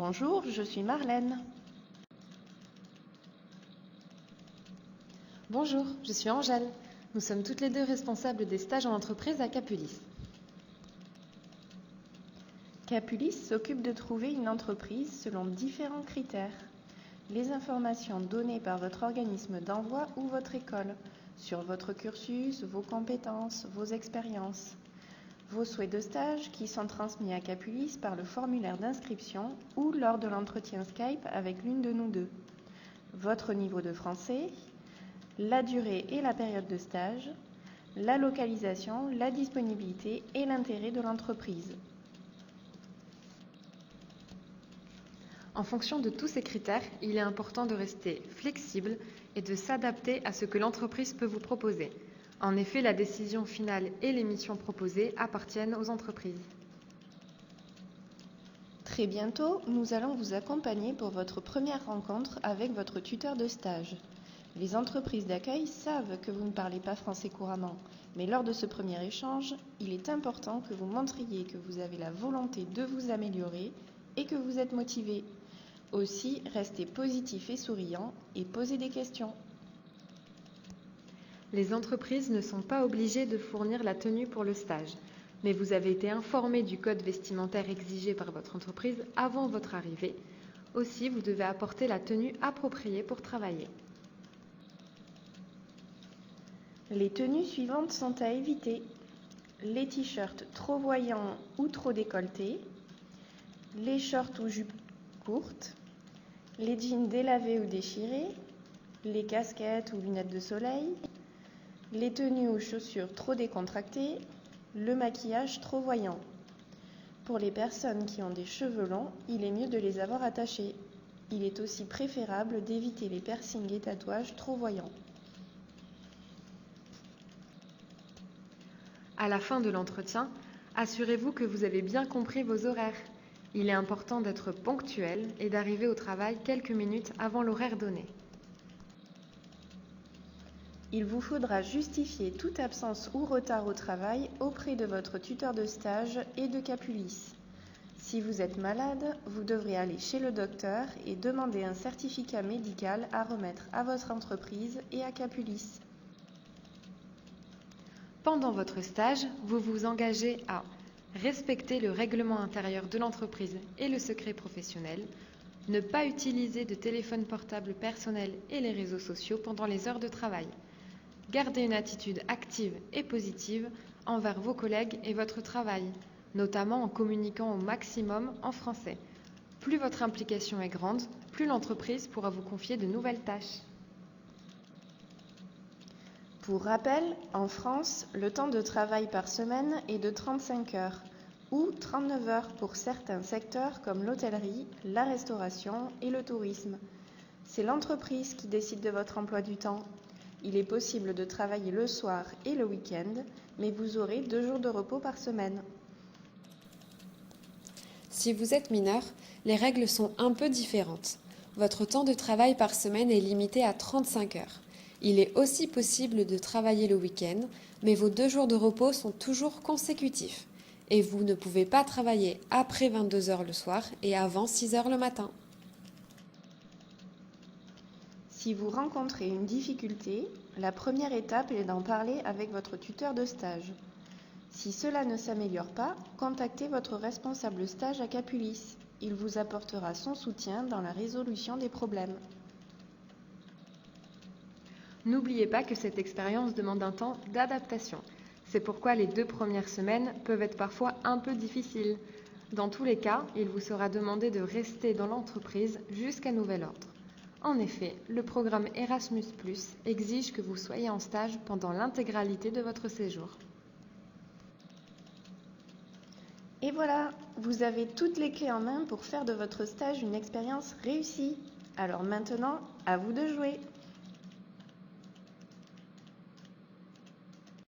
Bonjour, je suis Marlène. Bonjour, je suis Angèle. Nous sommes toutes les deux responsables des stages en entreprise à Capulis. Capulis s'occupe de trouver une entreprise selon différents critères. Les informations données par votre organisme d'envoi ou votre école sur votre cursus, vos compétences, vos expériences. Vos souhaits de stage qui sont transmis à Capulis par le formulaire d'inscription ou lors de l'entretien Skype avec l'une de nous deux. Votre niveau de français, la durée et la période de stage, la localisation, la disponibilité et l'intérêt de l'entreprise. En fonction de tous ces critères, il est important de rester flexible et de s'adapter à ce que l'entreprise peut vous proposer. En effet, la décision finale et les missions proposées appartiennent aux entreprises. Très bientôt, nous allons vous accompagner pour votre première rencontre avec votre tuteur de stage. Les entreprises d'accueil savent que vous ne parlez pas français couramment, mais lors de ce premier échange, il est important que vous montriez que vous avez la volonté de vous améliorer et que vous êtes motivé. Aussi, restez positif et souriant et posez des questions. Les entreprises ne sont pas obligées de fournir la tenue pour le stage, mais vous avez été informé du code vestimentaire exigé par votre entreprise avant votre arrivée. Aussi, vous devez apporter la tenue appropriée pour travailler. Les tenues suivantes sont à éviter. Les t-shirts trop voyants ou trop décolletés, les shorts ou jupes courtes, les jeans délavés ou déchirés, les casquettes ou lunettes de soleil, les tenues ou chaussures trop décontractées, le maquillage trop voyant. Pour les personnes qui ont des cheveux longs, il est mieux de les avoir attachés. Il est aussi préférable d'éviter les piercings et tatouages trop voyants. À la fin de l'entretien, assurez-vous que vous avez bien compris vos horaires. Il est important d'être ponctuel et d'arriver au travail quelques minutes avant l'horaire donné. Il vous faudra justifier toute absence ou retard au travail auprès de votre tuteur de stage et de Capulis. Si vous êtes malade, vous devrez aller chez le docteur et demander un certificat médical à remettre à votre entreprise et à Capulis. Pendant votre stage, vous vous engagez à respecter le règlement intérieur de l'entreprise et le secret professionnel, ne pas utiliser de téléphone portable personnel et les réseaux sociaux pendant les heures de travail, garder une attitude active et positive envers vos collègues et votre travail, notamment en communiquant au maximum en français. Plus votre implication est grande, plus l'entreprise pourra vous confier de nouvelles tâches. Pour rappel, en France, le temps de travail par semaine est de 35 heures ou 39 heures pour certains secteurs comme l'hôtellerie, la restauration et le tourisme. C'est l'entreprise qui décide de votre emploi du temps. Il est possible de travailler le soir et le week-end, mais vous aurez 2 jours de repos par semaine. Si vous êtes mineur, les règles sont un peu différentes. Votre temps de travail par semaine est limité à 35 heures. Il est aussi possible de travailler le week-end, mais vos 2 jours de repos sont toujours consécutifs. Et vous ne pouvez pas travailler après 22 heures le soir et avant 6 heures le matin. Si vous rencontrez une difficulté, la première étape est d'en parler avec votre tuteur de stage. Si cela ne s'améliore pas, contactez votre responsable stage à Capulis. Il vous apportera son soutien dans la résolution des problèmes. N'oubliez pas que cette expérience demande un temps d'adaptation. C'est pourquoi les 2 premières semaines peuvent être parfois un peu difficiles. Dans tous les cas, il vous sera demandé de rester dans l'entreprise jusqu'à nouvel ordre. En effet, le programme Erasmus+ exige que vous soyez en stage pendant l'intégralité de votre séjour. Et voilà, vous avez toutes les clés en main pour faire de votre stage une expérience réussie. Alors maintenant, à vous de jouer!